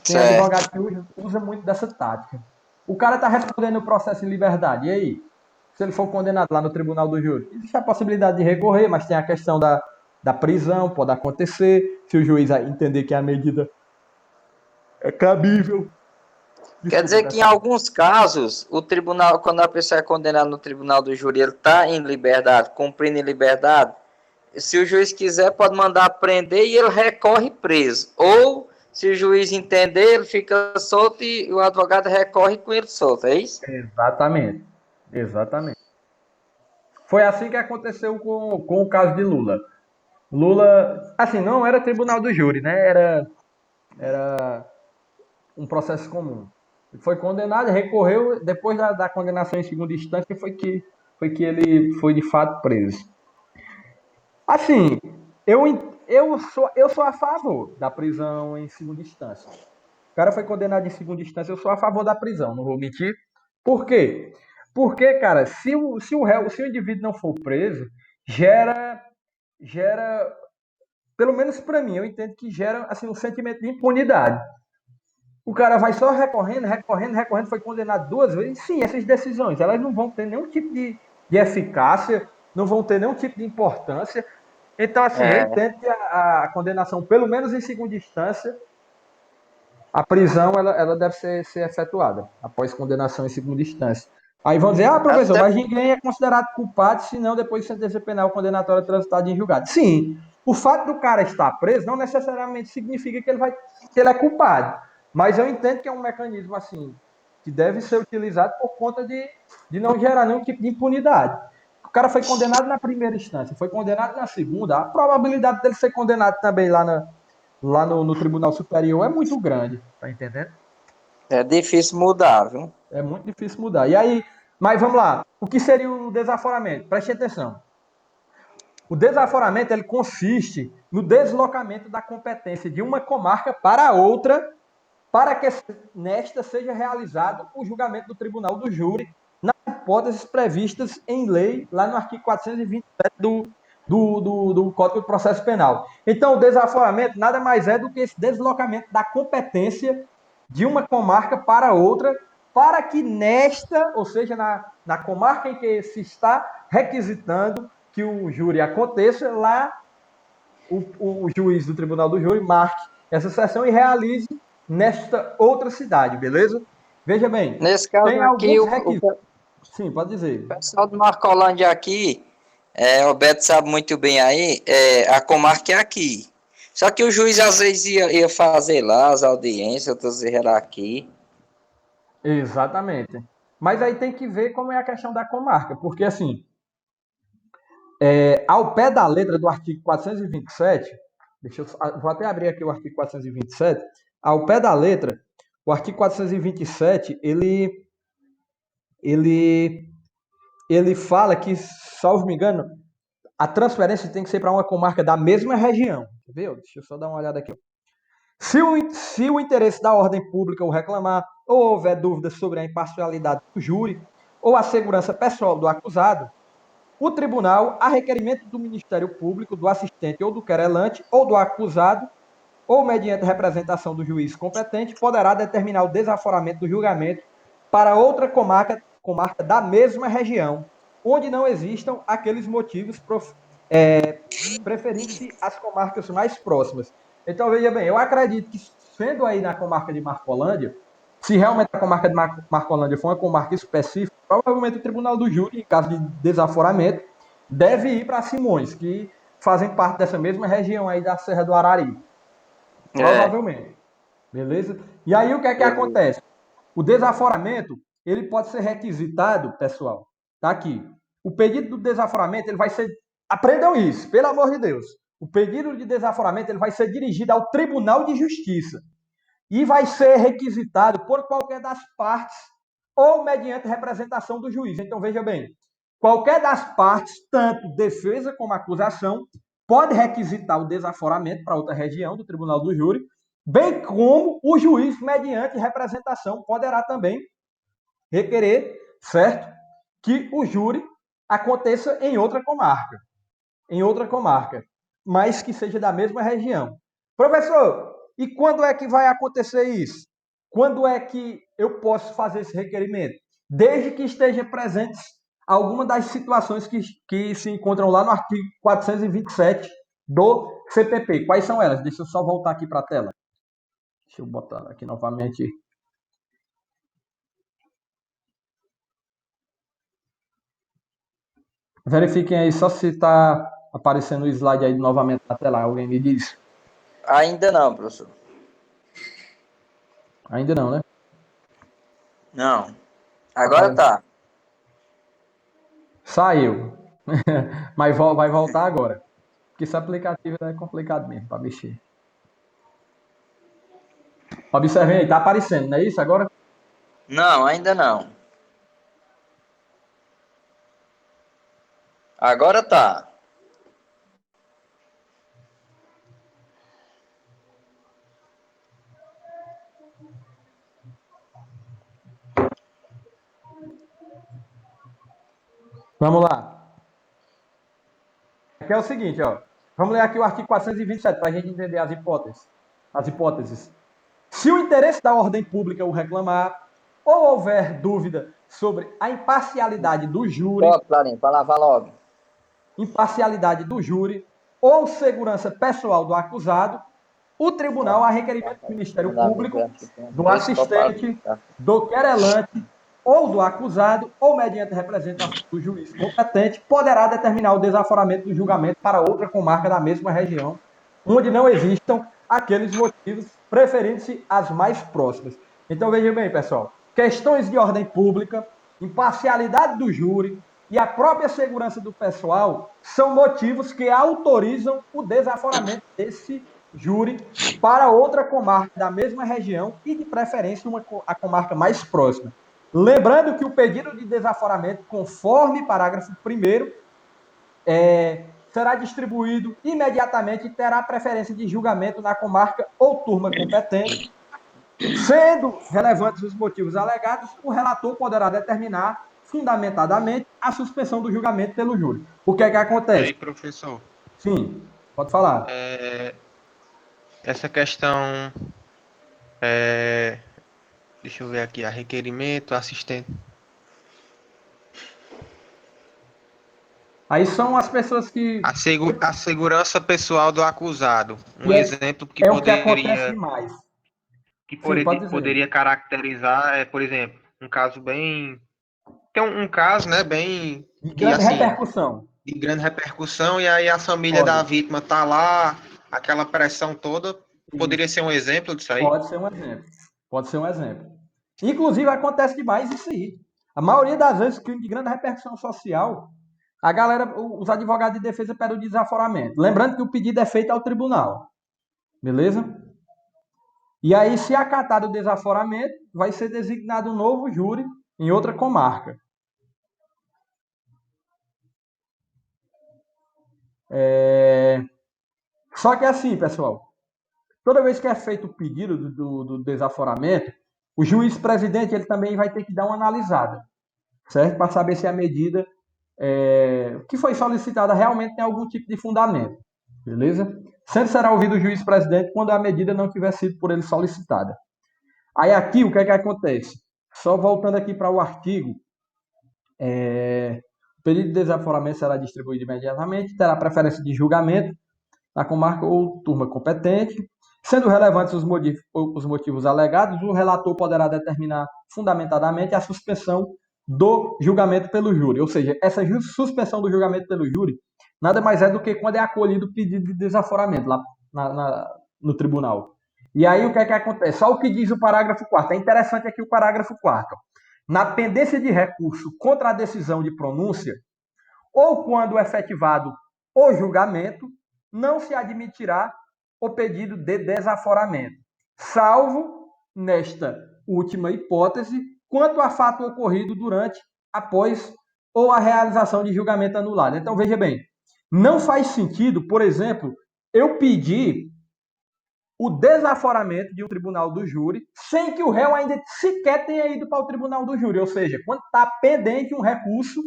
Tem Certo. advogado que usa muito dessa tática. O cara está respondendo o processo em liberdade. E aí? Se ele for condenado lá no tribunal do júri, existe a possibilidade de recorrer, mas tem a questão da prisão, pode acontecer. Se o juiz entender que a medida é cabível. Quer Desculpa, dizer que em pessoal. alguns casos, o tribunal, quando a pessoa é condenada no tribunal do júri, ele está em liberdade, cumprindo em liberdade. Se o juiz quiser, pode mandar prender e ele recorre preso. Ou, se o juiz entender, ele fica solto e o advogado recorre com ele solto, é isso? Exatamente. Exatamente. Foi assim que aconteceu com o caso de Lula. Lula, assim, não era tribunal do júri, né? Era um processo comum. Ele foi condenado, recorreu, depois da condenação em segunda instância foi que ele foi de fato preso. Assim, eu sou a favor da prisão em segunda instância. O cara foi condenado em segunda instância, eu sou a favor da prisão, não vou mentir. Por quê? Porque, cara, se o indivíduo não for preso, gera, pelo menos para mim, eu entendo que gera assim um sentimento de impunidade. O cara vai só recorrendo, recorrendo, recorrendo, foi condenado duas vezes. Sim, essas decisões, elas não vão ter nenhum tipo de eficácia, não vão ter nenhum tipo de importância. Então, assim, eu É, entendo que a condenação, pelo menos em segunda instância, a prisão ela deve ser efetuada após condenação em segunda instância. Aí vão dizer, professor, até, mas ninguém é considerado culpado se não depois de sentença penal condenatória transitada em julgado. Sim, o fato do cara estar preso não necessariamente significa que ele é culpado. Mas eu entendo que é um mecanismo assim que deve ser utilizado por conta de não gerar nenhum tipo de impunidade. O cara foi condenado na primeira instância, foi condenado na segunda, a probabilidade dele ser condenado também lá no Tribunal Superior é muito grande, tá entendendo? é difícil mudar, viu? É muito difícil mudar. E aí, mas vamos lá. O que seria o desaforamento? Preste atenção. O desaforamento ele consiste no deslocamento da competência de uma comarca para outra, para que nesta seja realizado o julgamento do tribunal do júri, nas hipóteses previstas em lei, lá no artigo 427 do Código de Processo Penal. Então, o desaforamento nada mais é do que esse deslocamento da competência de uma comarca para outra, para que nesta, ou seja, na comarca em que se está requisitando que o júri aconteça, lá o juiz do Tribunal do Júri marque essa sessão e realize nesta outra cidade, beleza? Veja bem, Nesse caso tem aqui, alguns o requisitos. Sim, pode dizer. pessoal do Marcolândia aqui, o Beto sabe muito bem aí, a comarca é aqui. Só que o juiz às vezes ia fazer lá as audiências, outras iam aqui. Exatamente. Mas aí tem que ver como é a questão da comarca, porque assim, ao pé da letra do artigo 427, vou até abrir aqui o artigo 427, ao pé da letra, o artigo 427, ele, ele fala que, salvo me engano, a transferência tem que ser para uma comarca da mesma região. Viu? Deixa eu só dar uma olhada aqui. Se o interesse da ordem pública o reclamar, ou houver dúvidas sobre a imparcialidade do júri, ou a segurança pessoal do acusado, o tribunal, a requerimento do Ministério Público, do assistente ou do querelante, ou do acusado, ou mediante representação do juiz competente, poderá determinar o desaforamento do julgamento para outra comarca da mesma região, onde não existam aqueles motivos preferindo-se as comarcas mais próximas. Então, veja bem, eu acredito que, sendo aí na comarca de Marcolândia, se realmente a comarca de Marcolândia for uma comarca específica, provavelmente o Tribunal do Júri, em caso de desaforamento, deve ir para Simões, que fazem parte dessa mesma região aí da Serra do Arari. Provavelmente. Beleza? E aí o que é que acontece? O desaforamento, ele pode ser requisitado, pessoal. Tá aqui. O pedido do desaforamento, ele vai ser... Aprendam isso, pelo amor de Deus. O pedido de desaforamento, ele vai ser dirigido ao Tribunal de Justiça e vai ser requisitado por qualquer das partes ou mediante representação do juiz. Então, veja bem, qualquer das partes, tanto defesa como acusação, pode requisitar o desaforamento para outra região do Tribunal do Júri, bem como o juiz, mediante representação, poderá também requerer, certo, que o júri aconteça em outra comarca, mas que seja da mesma região. Professor, e quando é que vai acontecer isso? Quando é que eu posso fazer esse requerimento? Desde que esteja presentes alguma das situações que se encontram lá no artigo 427 do CPP. Quais são elas? Deixa eu só voltar aqui para a tela. Deixa eu botar aqui novamente. Verifiquem aí só se está aparecendo o slide aí novamente na tela. Alguém me diz? Ainda não, professor. Ainda não, né? Não. Agora tá. Saiu. Mas vai voltar agora. Porque esse aplicativo é complicado mesmo para mexer. Observem aí, tá aparecendo, não é isso agora? Não, ainda não. Agora tá. Vamos lá. Aqui é o seguinte, ó. Vamos ler aqui o artigo 427 para a gente entender as hipóteses. As hipóteses. Se o interesse da ordem pública o reclamar, ou houver dúvida sobre a imparcialidade do júri, Pronto, Clarinho, para lavar logo. ou segurança pessoal do acusado, o tribunal, a requerimento do Ministério Público, do assistente, do querelante ou do acusado, ou mediante representação do juiz competente, poderá determinar o desaforamento do julgamento para outra comarca da mesma região, onde não existam aqueles motivos, preferindo-se as mais próximas. Então, veja bem, pessoal, questões de ordem pública, imparcialidade do júri e a própria segurança do pessoal são motivos que autorizam o desaforamento desse júri para outra comarca da mesma região e, de preferência, a comarca mais próxima. Lembrando que o pedido de desaforamento, conforme parágrafo 1º, será distribuído imediatamente e terá preferência de julgamento na comarca ou turma competente. Sendo relevantes os motivos alegados, o relator poderá determinar fundamentadamente a suspensão do julgamento pelo júri. O que é que E acontece? aí, professor, Sim, pode falar. essa questão, é, deixa eu ver aqui, a requerimento, assistente. Aí são as pessoas que A segurança pessoal do acusado. Um que exemplo é o que acontece demais. Sim, pode dizer. poderia caracterizar por exemplo, um caso bem. Tem um caso, né, bem De que grande assim, repercussão. de grande repercussão, e aí a família da Pode. vítima tá lá, aquela pressão toda. Poderia Isso. ser um exemplo disso aí? Pode ser um exemplo. Pode ser um exemplo. Inclusive, acontece demais isso aí. A maioria das vezes, crime de grande repercussão social, a galera, os advogados de defesa pedem o desaforamento. Lembrando que o pedido é feito ao tribunal. Beleza? E aí, se acatado o desaforamento, vai ser designado um novo júri em outra comarca. Só que assim, pessoal, toda vez que é feito o pedido do desaforamento, o juiz presidente ele também vai ter que dar uma analisada, certo? Para saber se a medida que foi solicitada realmente tem algum tipo de fundamento, beleza? Sempre será ouvido o juiz presidente quando a medida não tiver sido por ele solicitada. Aí aqui, o que é que acontece? Só voltando aqui para o artigo, o pedido de desaforamento será distribuído imediatamente, terá preferência de julgamento na comarca ou turma competente. Sendo relevantes os motivos alegados, o relator poderá determinar fundamentadamente a suspensão do julgamento pelo júri. Ou seja, essa suspensão do julgamento pelo júri nada mais é do que quando é acolhido o pedido de desaforamento lá no tribunal. E aí o que é que acontece? Só o que diz o parágrafo 4º. É interessante aqui o parágrafo 4º. Na pendência de recurso contra a decisão de pronúncia, ou quando efetivado o julgamento, não se admitirá o pedido de desaforamento, salvo, nesta última hipótese, quanto a fato ocorrido durante, após ou a realização de julgamento anulado. Então, veja bem, não faz sentido, por exemplo, eu pedir o desaforamento de um tribunal do júri sem que o réu ainda sequer tenha ido para o tribunal do júri, ou seja, quando está pendente um recurso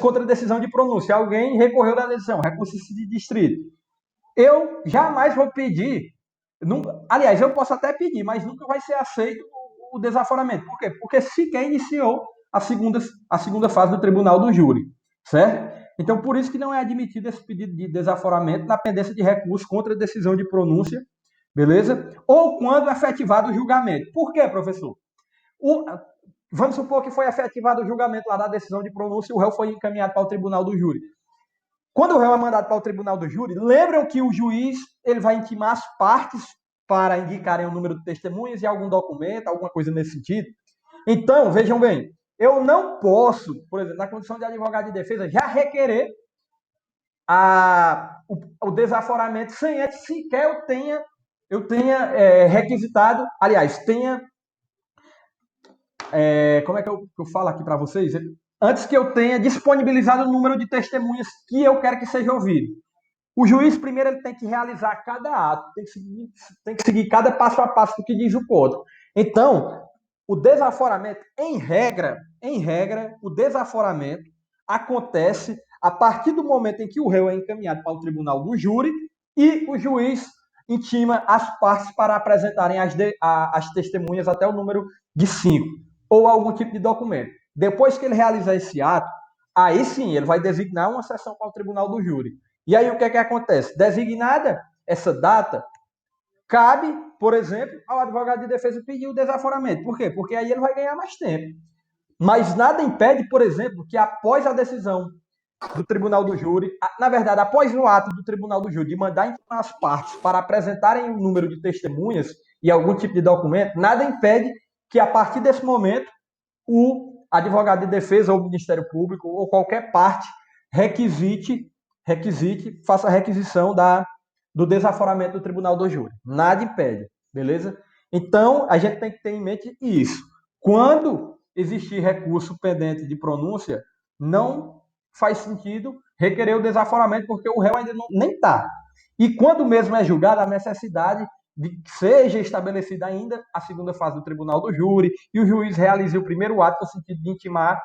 contra a decisão de pronúncia. Alguém recorreu da decisão, recurso de distrito. Eu jamais vou pedir, aliás, eu posso até pedir, mas nunca vai ser aceito o desaforamento. Por quê? Porque sequer iniciou a segunda fase do tribunal do júri, certo? Então, por isso que não é admitido esse pedido de desaforamento na pendência de recurso contra a decisão de pronúncia, beleza? Ou quando efetivado o julgamento. Por quê, professor? Vamos supor que foi efetivado o julgamento lá da decisão de pronúncia e o réu foi encaminhado para o tribunal do júri. Quando o réu é mandado para o tribunal do júri, lembram que o juiz ele vai intimar as partes para indicarem o número de testemunhas e algum documento, alguma coisa nesse sentido? Então, vejam bem, eu não posso, por exemplo, na condição de advogado de defesa, já requerer o desaforamento sem antes sequer eu tenha requisitado, aliás, tenha como é que eu falo aqui para vocês? Antes que eu tenha disponibilizado o número de testemunhas que eu quero que seja ouvido. O juiz, primeiro, ele tem que realizar cada ato, tem que seguir cada passo a passo do que diz o código. Então, o desaforamento, em regra, o desaforamento acontece a partir do momento em que o réu é encaminhado para o tribunal do júri e o juiz intima as partes para apresentarem as testemunhas até o número de 5 ou algum tipo de documento. Depois que ele realizar esse ato, aí sim ele vai designar uma sessão para o tribunal do júri. E aí o que é que acontece? Designada essa data, cabe, por exemplo, ao advogado de defesa pedir o desaforamento. Por quê? Porque aí ele vai ganhar mais tempo. Mas nada impede, por exemplo, que após a decisão do tribunal do júri, na verdade, após o ato do tribunal do júri de mandar informar as partes para apresentarem um número de testemunhas e algum tipo de documento, nada impede que a partir desse momento o advogado de defesa ou o Ministério Público ou qualquer parte faça a requisição do desaforamento do tribunal do júri. Nada impede, beleza? Então, a gente tem que ter em mente isso. Quando existir recurso pendente de pronúncia, não faz sentido requerer o desaforamento porque o réu ainda nem está. E quando mesmo é julgado, a necessidade de que seja estabelecida ainda a segunda fase do tribunal do júri e o juiz realize o primeiro ato no sentido de intimar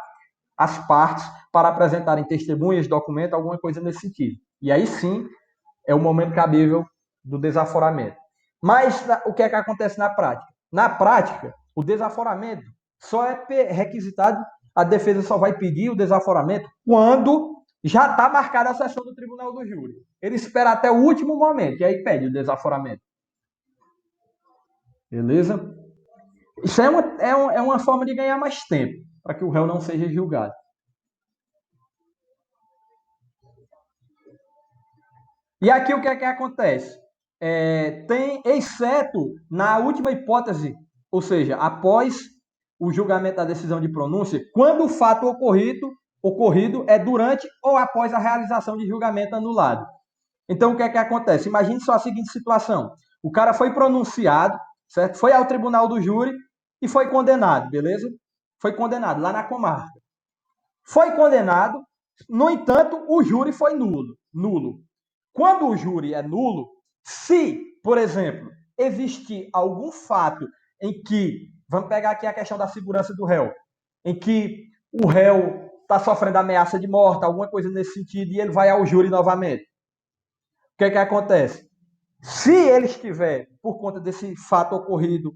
as partes para apresentarem testemunhas, documentos, alguma coisa nesse sentido. E aí sim é o momento cabível do desaforamento. Mas o que é que acontece na prática? Na prática, o desaforamento só é requisitado, a defesa só vai pedir o desaforamento quando já está marcada a sessão do tribunal do júri. Ele espera até o último momento e aí pede o desaforamento. Beleza? Isso é uma forma de ganhar mais tempo, para que o réu não seja julgado. E aqui o que é que acontece? Exceto na última hipótese, ou seja, após o julgamento da decisão de pronúncia, quando o fato ocorrido é durante ou após a realização de julgamento anulado. Então, o que é que acontece? Imagine só a seguinte situação. O cara foi pronunciado, certo? Foi ao tribunal do júri e foi condenado, beleza? Foi condenado lá na comarca. Foi condenado, no entanto, o júri foi nulo. Quando o júri é nulo, se, por exemplo, existir algum fato em que, vamos pegar aqui a questão da segurança do réu, em que o réu está sofrendo ameaça de morte, alguma coisa nesse sentido, e ele vai ao júri novamente. O que é que acontece? Se ele estiver, por conta desse fato ocorrido,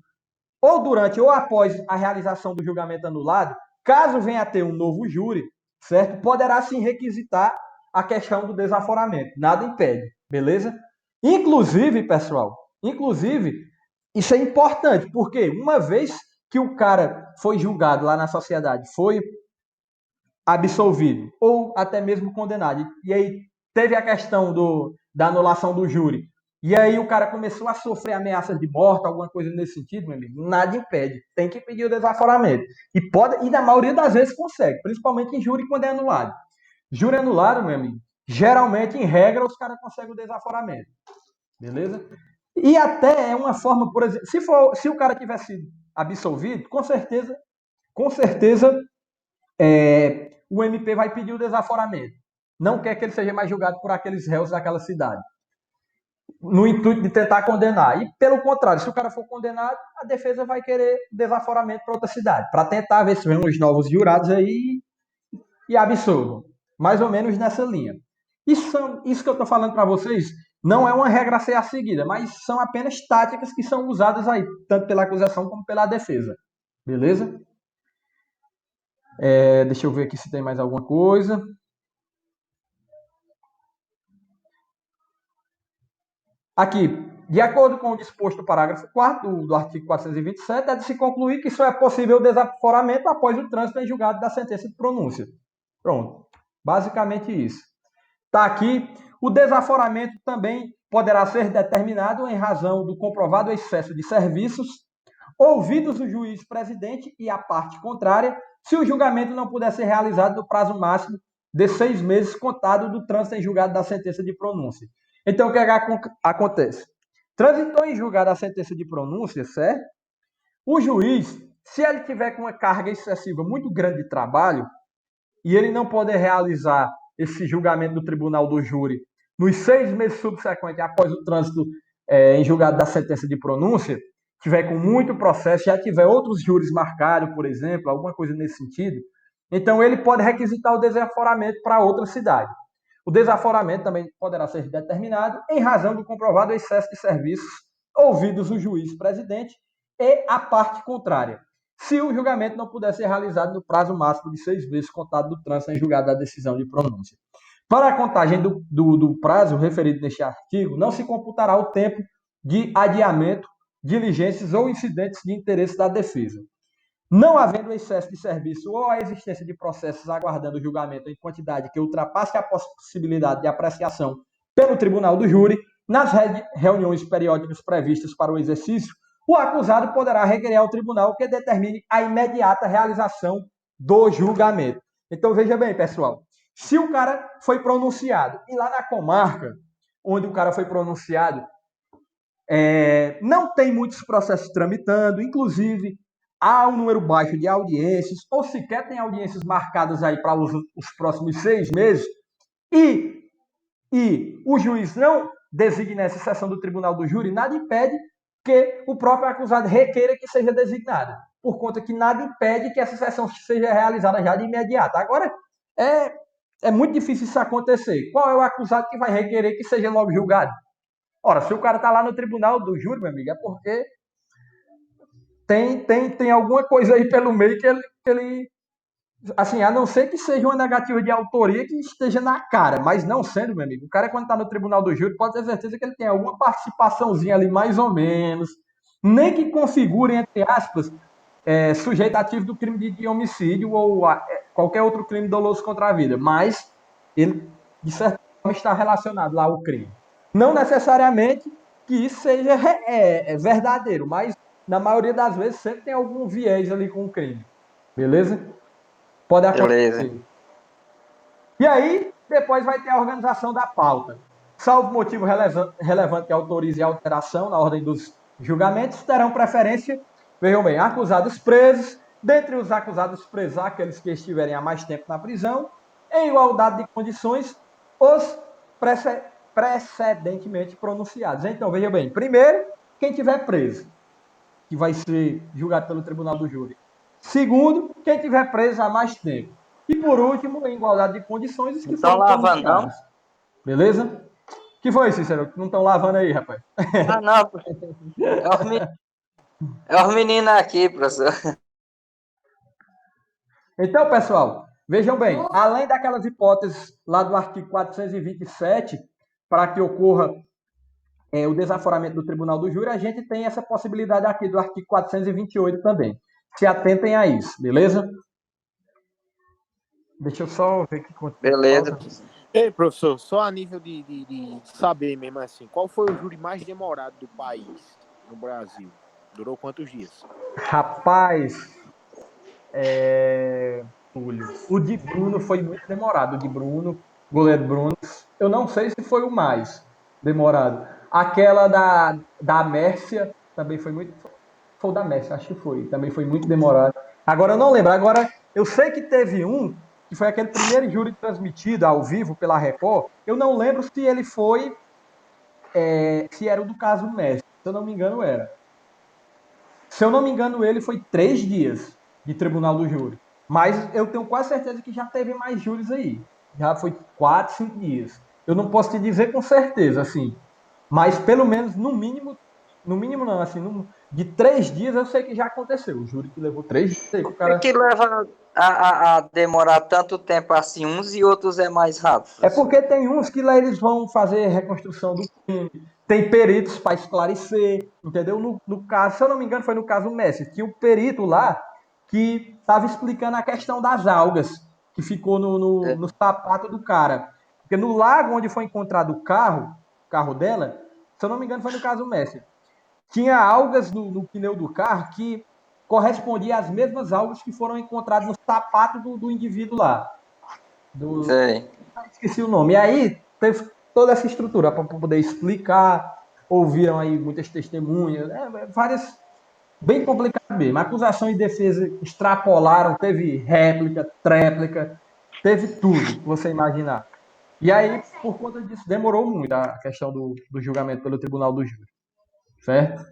ou durante ou após a realização do julgamento anulado, caso venha a ter um novo júri, certo? Poderá sim requisitar a questão do desaforamento. Nada impede, beleza? Inclusive, pessoal, isso é importante, porque uma vez que o cara foi julgado lá na sociedade, foi absolvido, ou até mesmo condenado, e aí teve a questão da anulação do júri, e aí o cara começou a sofrer ameaças de morte, alguma coisa nesse sentido, meu amigo, nada impede. Tem que pedir o desaforamento. E na maioria das vezes consegue, principalmente em júri quando é anulado. Júri anulado, meu amigo, geralmente, em regra, os caras conseguem o desaforamento. Beleza? E até é uma forma, por exemplo, se o cara tivesse sido absolvido, com certeza, o MP vai pedir o desaforamento. Não quer que ele seja mais julgado por aqueles réus daquela cidade, no intuito de tentar condenar. E, pelo contrário, se o cara for condenado, a defesa vai querer desaforamento para outra cidade, para tentar ver se vem uns novos jurados aí e absolvam. Mais ou menos nessa linha. Isso que eu estou falando para vocês não é uma regra a ser seguida, mas são apenas táticas que são usadas aí, tanto pela acusação como pela defesa. Beleza? Deixa eu ver aqui se tem mais alguma coisa. Aqui, de acordo com o disposto do parágrafo 4º do artigo 427, é de se concluir que só é possível o desaforamento após o trânsito em julgado da sentença de pronúncia. Pronto. Basicamente isso. Está aqui. O desaforamento também poderá ser determinado em razão do comprovado excesso de serviços, ouvidos o juiz presidente e a parte contrária, se o julgamento não puder ser realizado no prazo máximo de 6 meses contado do trânsito em julgado da sentença de pronúncia. Então, o que acontece? Transitou em julgado a sentença de pronúncia, certo? O juiz, se ele tiver com uma carga excessiva muito grande de trabalho e ele não poder realizar esse julgamento do tribunal do júri nos 6 meses subsequentes após o trânsito em julgado da sentença de pronúncia, tiver com muito processo, já tiver outros júris marcados, por exemplo, alguma coisa nesse sentido, então ele pode requisitar o desaforamento para outra cidade. O desaforamento também poderá ser determinado em razão do comprovado excesso de serviços, ouvidos o juiz presidente e a parte contrária, se o julgamento não puder ser realizado no prazo máximo de 6 meses contado do trânsito em julgado da decisão de pronúncia. Para a contagem do prazo referido neste artigo, não se computará o tempo de adiamento, diligências ou incidentes de interesse da defesa. Não havendo excesso de serviço ou a existência de processos aguardando julgamento em quantidade que ultrapasse a possibilidade de apreciação pelo tribunal do júri, nas reuniões periódicas previstas para o exercício, o acusado poderá requerer ao tribunal que determine a imediata realização do julgamento. Então, veja bem, pessoal, se o cara foi pronunciado e lá na comarca onde o cara foi pronunciado não tem muitos processos tramitando, inclusive há um número baixo de audiências, ou sequer tem audiências marcadas aí para os próximos 6 meses, e o juiz não designa essa sessão do tribunal do júri, nada impede que o próprio acusado requeira que seja designada, por conta que nada impede que essa sessão seja realizada já de imediato. Agora, é muito difícil isso acontecer. Qual é o acusado que vai requerer que seja logo julgado? Ora, se o cara está lá no tribunal do júri, meu amigo, é porque tem alguma coisa aí pelo meio que ele assim, a não ser que seja uma negativa de autoria que esteja na cara, mas não sendo, meu amigo, o cara quando está no tribunal do júri pode ter certeza que ele tem alguma participaçãozinha ali, mais ou menos, nem que configure, entre aspas, sujeitativo do crime de homicídio ou qualquer outro crime doloso contra a vida, mas ele, de certa forma, está relacionado lá ao crime. Não necessariamente que isso seja verdadeiro, mas na maioria das vezes sempre tem algum viés ali com o crime, beleza? Pode acontecer. Beleza. E aí, depois vai ter a organização da pauta. Salvo motivo relevante que autorize a alteração na ordem dos julgamentos, terão preferência, vejam bem, acusados presos, dentre os acusados presos, aqueles que estiverem há mais tempo na prisão, em igualdade de condições, os precedentemente pronunciados. Então, veja bem, primeiro, quem tiver preso, que vai ser julgado pelo tribunal do júri. Segundo, quem tiver preso há mais tempo. E por último, em igualdade de condições, os que Não foram lavando, não? pronunciados. Beleza? Que foi, Cícero? Não estão lavando aí, rapaz? Ah, não. É os meninos aqui, professor. Então, pessoal, vejam bem, além daquelas hipóteses lá do artigo 427, para que ocorra o desaforamento do tribunal do júri, a gente tem essa possibilidade aqui do artigo 428 também. Se atentem a isso, beleza? Deixa eu só ver aqui quanto. Beleza. Ei, professor, só a nível de saber mesmo assim, qual foi o júri mais demorado do país, no Brasil? Durou quantos dias? Rapaz, Túlio, o de Bruno foi muito demorado. O de Bruno, goleiro Bruno, eu não sei se foi o mais demorado. Aquela da Mércia também foi muito. Foi o da Mércia, acho que foi. Também foi muito demorado. Agora eu não lembro. Agora, eu sei que teve um, que foi aquele primeiro júri transmitido ao vivo pela Record. Eu não lembro se ele foi. Se era o do caso Mércia. Se eu não me engano, era. Se eu não me engano, ele foi 3 dias de tribunal do júri. Mas eu tenho quase certeza que já teve mais júris aí. Já foi 4, 5 dias. Eu não posso te dizer com certeza, assim. Mas pelo menos, no mínimo não, assim, de 3 dias eu sei que já aconteceu. O júri que levou 3 dias aí pro Por cara. que leva a demorar tanto tempo assim, uns e outros é mais rápido? É porque tem uns que lá eles vão fazer reconstrução do crime, tem peritos para esclarecer, entendeu? No caso, se eu não me engano, foi no caso Messi, tinha um perito lá que estava explicando a questão das algas que ficou no sapato do cara. Porque no lago onde foi encontrado o carro dela, se eu não me engano, foi no caso Messi, tinha algas no pneu do carro que correspondia às mesmas algas que foram encontradas no sapato do indivíduo lá. Sei. Esqueci o nome. E aí teve toda essa estrutura para poder explicar. Ouviram aí muitas testemunhas, várias. Bem complicado mesmo. Acusação e defesa extrapolaram, teve réplica, tréplica, teve tudo que você imaginar. E aí, por conta disso, demorou muito a questão do julgamento pelo Tribunal do Júri. Certo?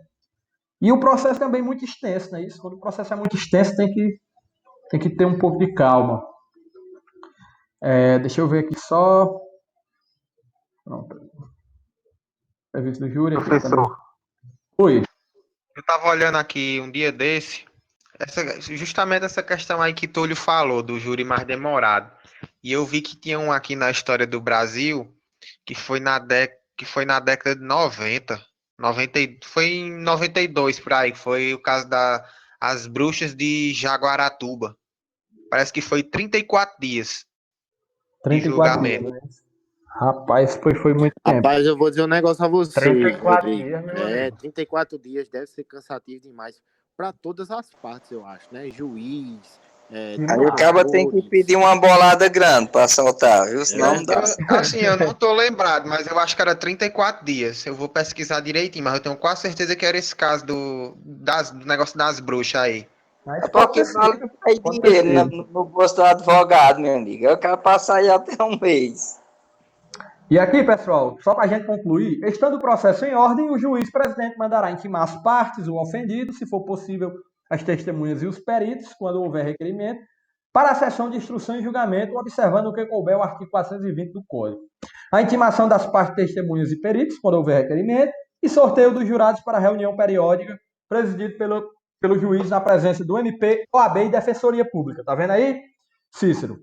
E o processo também é muito extenso, né? Isso, quando o processo é muito extenso, tem que ter um pouco de calma. Deixa eu ver aqui só. Pronto. Serviço do júri aqui também. Professor, Oi. eu tava olhando aqui um dia desse, justamente essa questão aí que Túlio falou, do júri mais demorado. E eu vi que tinha um aqui na história do Brasil, que foi na década de 90. Foi em 92 por aí, que foi o caso das bruxas de Jaguaratuba. Parece que foi 34 dias de 34 dias, julgamento. né? Rapaz, foi muito tempo. Rapaz, eu vou dizer um negócio a você, 34 Rodrigo. dias, meu amigo. 34 dias deve ser cansativo demais para todas as partes, eu acho, né? Juiz, Aí o cara tem que pedir uma bolada grande para soltar, viu? Senão não dá. Eu não tô lembrado, mas eu acho que era 34 dias. Eu vou pesquisar direitinho, mas eu tenho quase certeza que era esse caso do negócio das bruxas aí. É porque vale aí dinheiro no bolso do advogado, meu amigo. Eu quero passar aí até um mês. E aqui, pessoal, só para a gente concluir, estando o processo em ordem, o juiz presidente mandará intimar as partes, o ofendido, se for possível, as testemunhas e os peritos, quando houver requerimento, para a sessão de instrução e julgamento, observando o que couber o artigo 420 do Código. A intimação das partes, testemunhas e peritos, quando houver requerimento, e sorteio dos jurados para a reunião periódica, presidido pelo juiz na presença do MP, OAB e Defensoria Pública. Tá vendo aí, Cícero?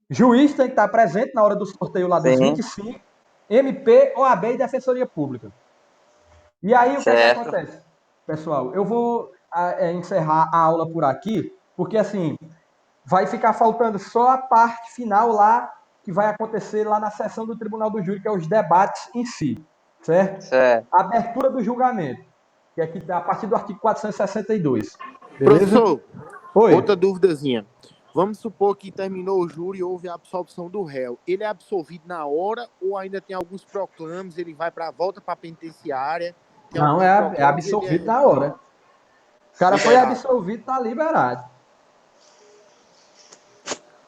Juiz tem que estar presente na hora do sorteio lá dos Sim. 25, MP, OAB e Defensoria Pública. E aí, o que é que acontece? Pessoal, eu vou encerrar a aula por aqui, porque assim, vai ficar faltando só a parte final lá, que vai acontecer lá na sessão do Tribunal do Júri, que é os debates em si, certo? Certo. A abertura do julgamento, que é a partir do artigo 462. Beleza? Professor, Oi. outra duvidazinha. Vamos supor que terminou o júri e houve a absolvição do réu. Ele é absolvido na hora ou ainda tem alguns proclames? Ele vai volta para a penitenciária? Não, é absolvido na hora. O cara foi absolvido, tá liberado.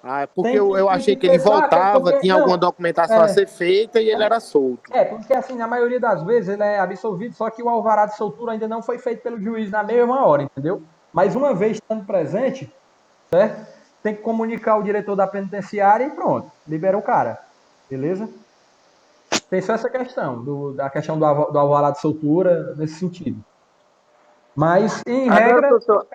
Ah, porque eu achei que ele voltava, tinha alguma documentação a ser feita e ele era solto. Porque assim, na maioria das vezes ele é absolvido, só que o alvará de soltura ainda não foi feito pelo juiz na mesma hora, entendeu? Mas uma vez estando presente, certo? Tem que comunicar o diretor da penitenciária e pronto, libera o cara, beleza? Tem só essa questão, da questão do alvará de soltura, nesse sentido. Mas, em regra... Professor,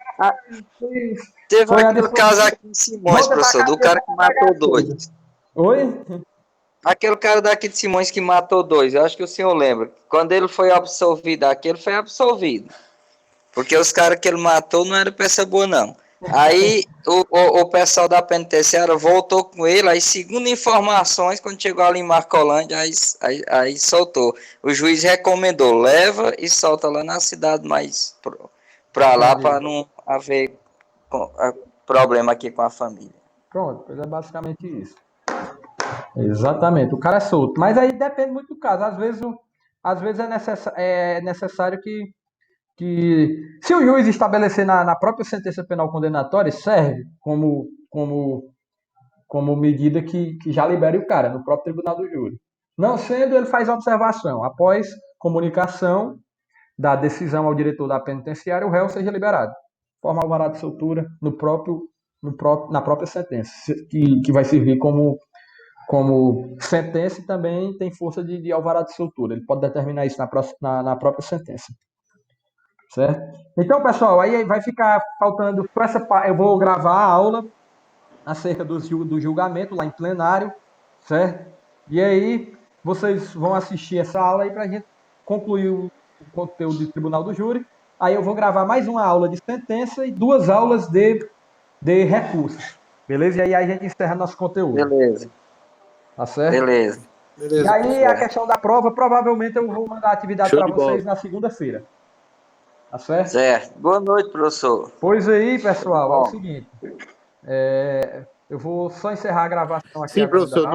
teve aquele caso aqui em Simões, professor, do cara que matou 2. Oi? Aquele cara daqui de Simões que matou 2, eu acho que o senhor lembra. Quando ele foi absolvido aqui, ele foi absolvido. Porque os caras que ele matou não eram peça boa, não. Aí o pessoal da penitenciária voltou com ele, aí segundo informações, quando chegou ali em Marcolândia, aí soltou. O juiz recomendou, leva e solta lá na cidade mais pra lá, para não haver problema aqui com a família. Pronto, pois é basicamente isso. Exatamente, o cara é solto. Mas aí depende muito do caso. Às vezes é necessário que se o juiz estabelecer na própria sentença penal condenatória, serve como medida que já libere o cara no próprio tribunal do júri. Não sendo, ele faz observação. Após comunicação da decisão ao diretor da penitenciária, o réu seja liberado. Forma alvará de soltura na própria sentença, que vai servir como sentença e também tem força de alvará de soltura. Ele pode determinar isso na própria sentença. Certo? Então, pessoal, aí vai ficar faltando essa parte. Eu vou gravar a aula acerca do julgamento lá em plenário, certo? E aí vocês vão assistir essa aula aí para a gente concluir o conteúdo do Tribunal do Júri. Aí eu vou gravar mais uma aula de sentença e 2 aulas de recursos. Beleza? E aí a gente encerra nosso conteúdo. Beleza. Tá certo? Beleza. E aí a questão da prova, provavelmente eu vou mandar a atividade para vocês na segunda-feira. Tá certo? Certo. Boa noite, professor. Pois aí, pessoal, é o seguinte. Eu vou só encerrar a gravação aqui. Sim, professor.